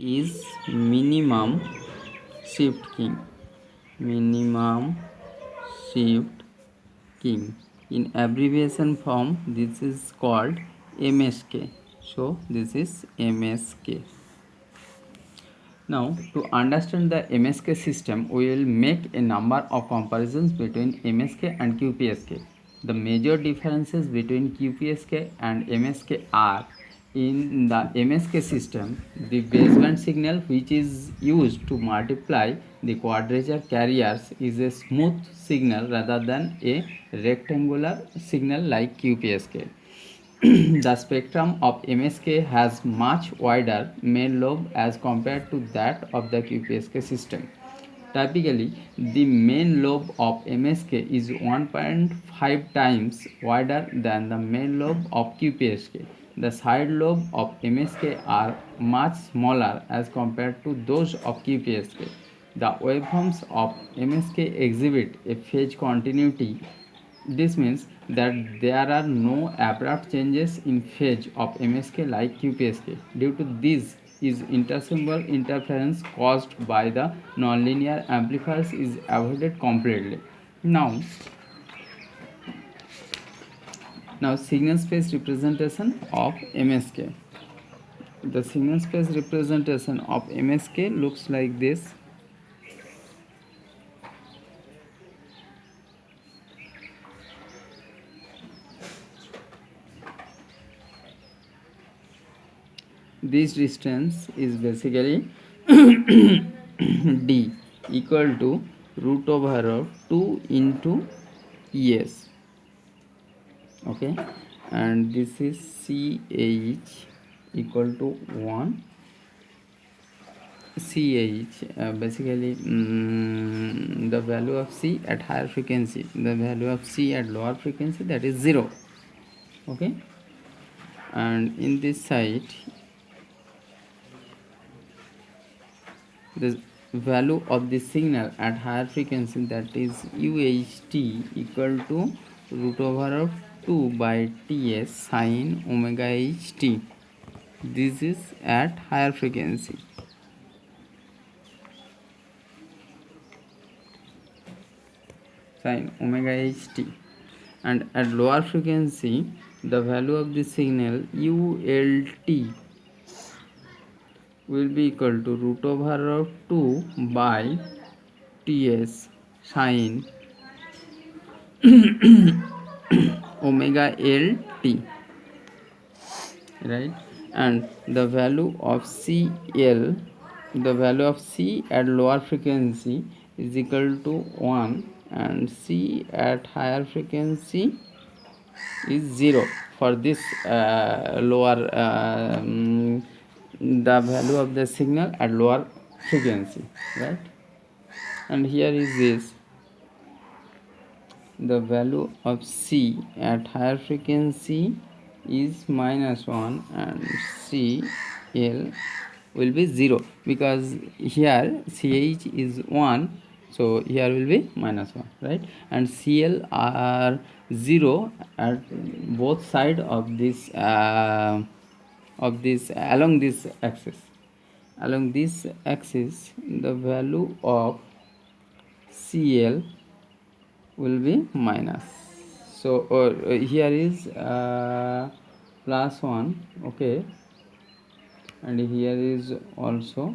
is minimum shift king. Minimum shift king. In abbreviation form, this is called MSK. So this is MSK. Now, to understand the MSK system, we will make a number of comparisons between MSK and QPSK. The major differences between QPSK and MSK are: in the MSK system, the baseband signal which is used to multiply the quadrature carriers is a smooth signal rather than a rectangular signal like QPSK. The spectrum of MSK has much wider main lobe as compared to that of the QPSK system. Typically, the main lobe of MSK is 1.5 times wider than the main lobe of QPSK. The side lobe of MSK are much smaller as compared to those of QPSK. The waveforms of MSK exhibit a phase continuity. This means that there are no abrupt changes in phase of MSK like QPSK. Due to this, is intersymbol interference caused by the nonlinear amplifiers is avoided completely. Now signal space representation of MSK. The signal space representation of MSK looks like this. This distance is basically d equal to root over of 2 into es. Okay, and this is ch equal to 1 ch, basically the value of c at higher frequency, the value of c at lower frequency, that is 0. Okay, and in this side the value of the signal at higher frequency, that is uht equal to root over of 2 by ts sine omega ht. This is at higher frequency. Sine omega ht. And at lower frequency, the value of the signal ult will be equal to root over of 2 by ts sine omega lt, right? And the value of cl, the value of c at lower frequency is equal to 1, and c at higher frequency is 0 for this lower the value of the signal at lower frequency, right? And here is this, the value of c at higher frequency is -1 and cl will be 0, because here ch is 1, so here will be -1, right? And cl are 0 at both side of this along this axis. Along this axis, the value of cl will be minus. So here is +1, okay, and here is also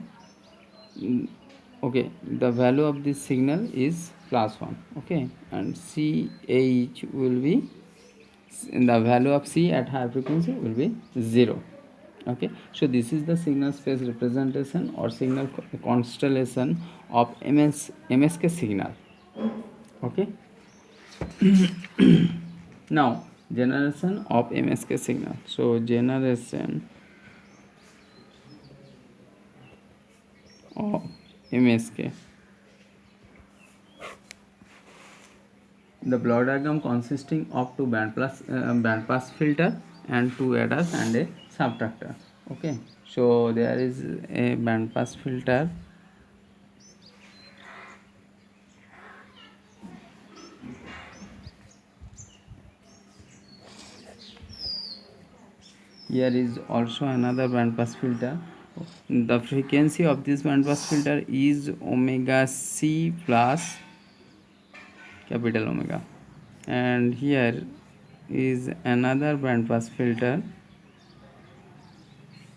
okay, the value of this signal is +1, okay, and ch will be, the value of c at high frequency will be 0. Okay, so this is the signal space representation or signal constellation of MSK signal. Okay. Now generation of MSK signal. So generation of MSK. The block diagram consisting of two band pass filter and two adders and a subtractor. Okay, so there is a band pass filter, here is also another band pass filter, The frequency of this bandpass filter is omega c plus capital omega. And here is another bandpass filter.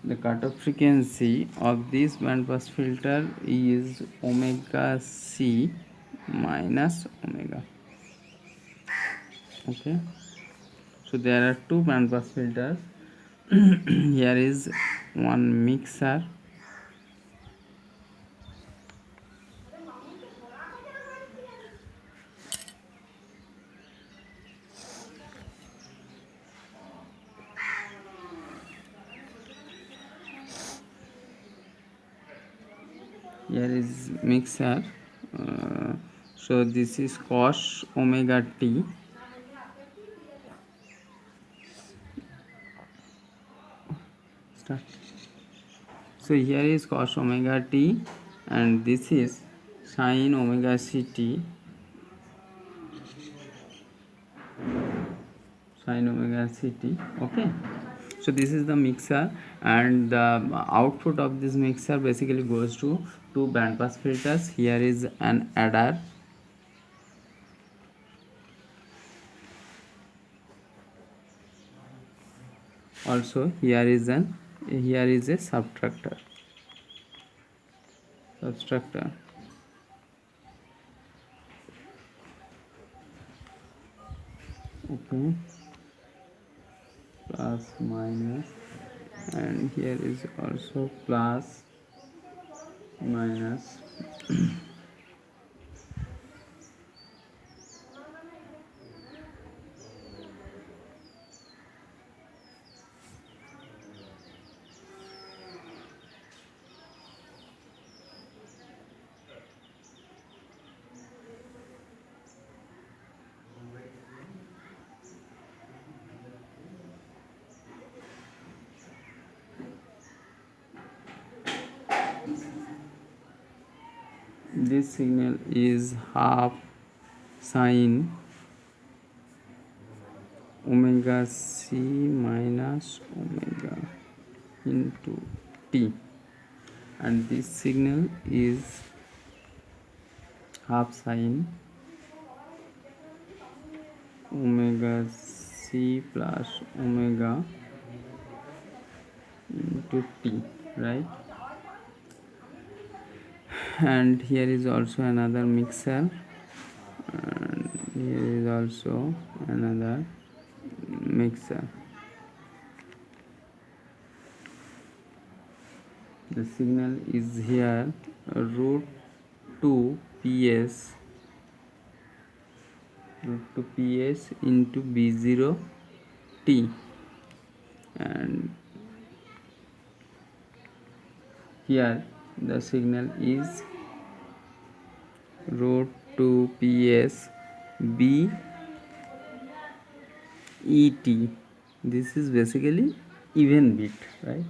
The cutoff frequency of this bandpass filter is omega c minus omega. Okay, so there are two bandpass filters. Here is one mixer. Here is mixer. So this is cos omega t. Start. So here is cos omega t, and this is sin omega ct, sin omega ct. Okay, so this is the mixer, and the output of this mixer basically goes to two bandpass filters. Here is an adder. Also here is a subtractor. Okay, plus minus, and here is also plus minus. This signal is half sine omega c minus omega into t, and this signal is half sine omega c plus omega into t, right? And here is also another mixer, and here is also another mixer. The signal is here root 2 ps into b0 t, and here the signal is root 2 ps b et. This is basically even bit, right?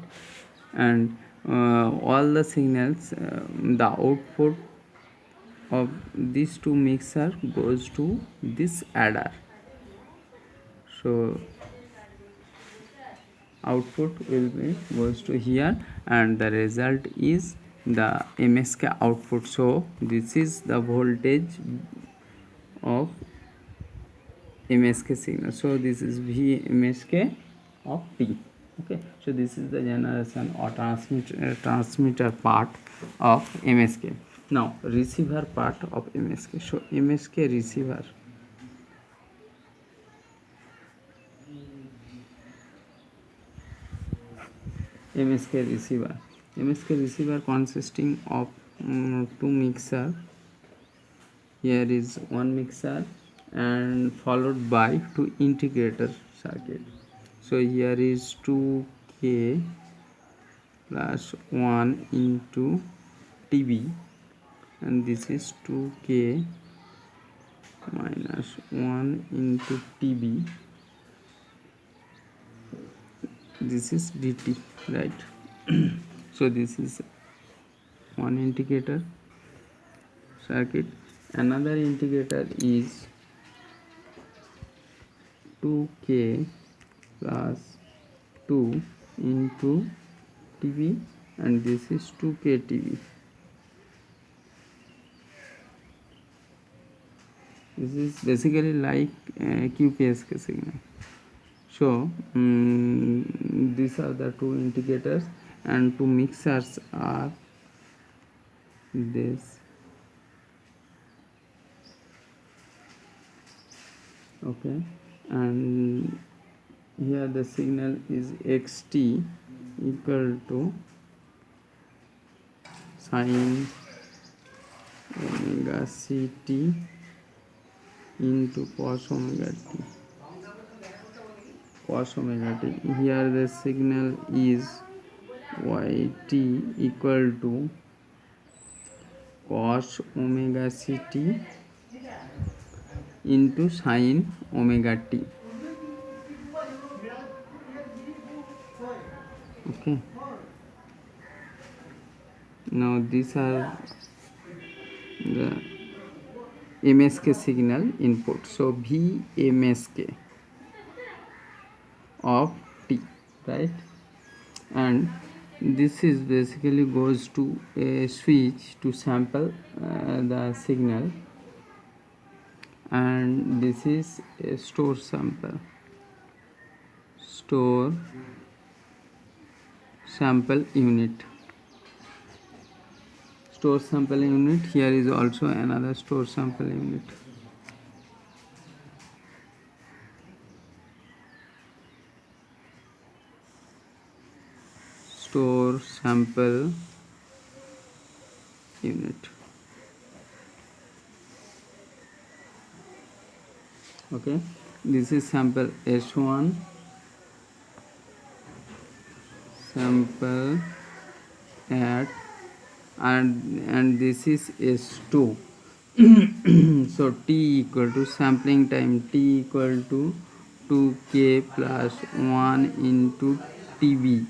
And all the signals, the output of these two mixer goes to this adder. So output will be goes to here, and the result is the MSK output. So this is the voltage of MSK signal. So this is V MSK of T. Okay, so this is the generation or transmitter part of MSK. Now receiver part of MSK. So MSK receiver. MSK receiver consisting of two mixer. Here is one mixer and followed by two integrator circuit. So here is 2k plus 1 into TB, and this is 2k minus 1 into TB. This is DT, right? So this is one integrator circuit. Another integrator is 2k plus 2 into TB, and this is 2K TV. This is basically like QPSK signal. So these are the two indicators, and two mixers are this. Okay, and here the signal is xt equal to sine omega ct into cos omega t. Here the signal is yt equal to cos omega ct into sine omega t. Okay, now these are the MSK signal input. So VMSK of T, right? And this is basically goes to a switch to sample the signal, and this is a store sample sample unit. Store sample unit, here is also another store sample unit. Store sample unit. Okay, this is sample S1, sample at, and this is S2. So T equal to sampling time, T equal to 2K plus 1 into TB.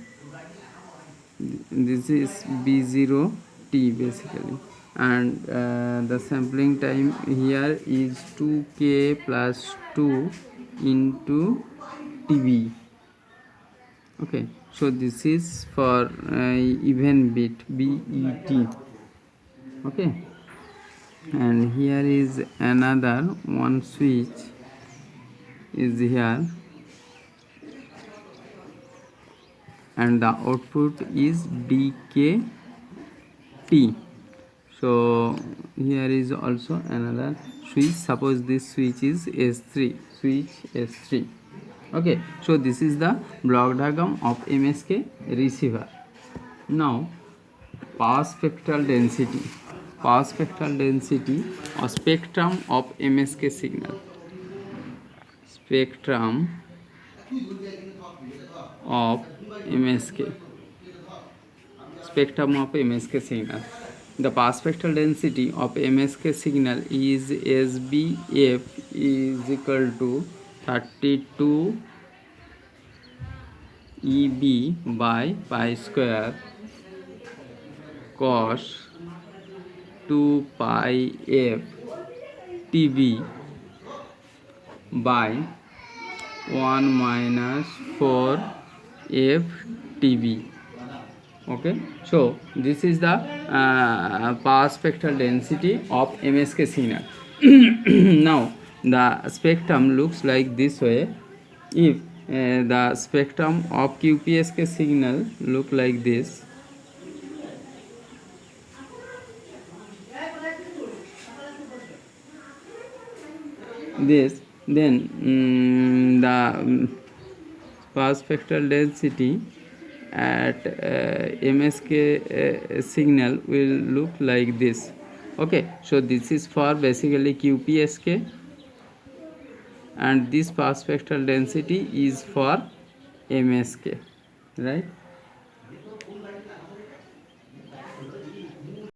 This is B0 T basically, and the sampling time here is 2K plus 2 into TB. Okay, so this is for even bit BET. Okay, and here is another one switch is here, and the output is DKT. So here is also another switch. Suppose this switch is S3, switch S3. Okay, so this is the block diagram of MSK receiver. Now power spectral density or spectrum of MSK signal. Spectrum of MSK signal. The power spectral density of MSK signal is SBF is equal to 32 EB by pi square cos 2 pi f TB by 1 minus 4 f TB. Okay, so this is the power spectral density of MSK signal. Now the spectrum looks like this way. If the spectrum of QPSK signal look like this, then the power spectral density at MSK signal will look like this. Okay, so this is for basically QPSK, and this power spectral density is for MSK, right?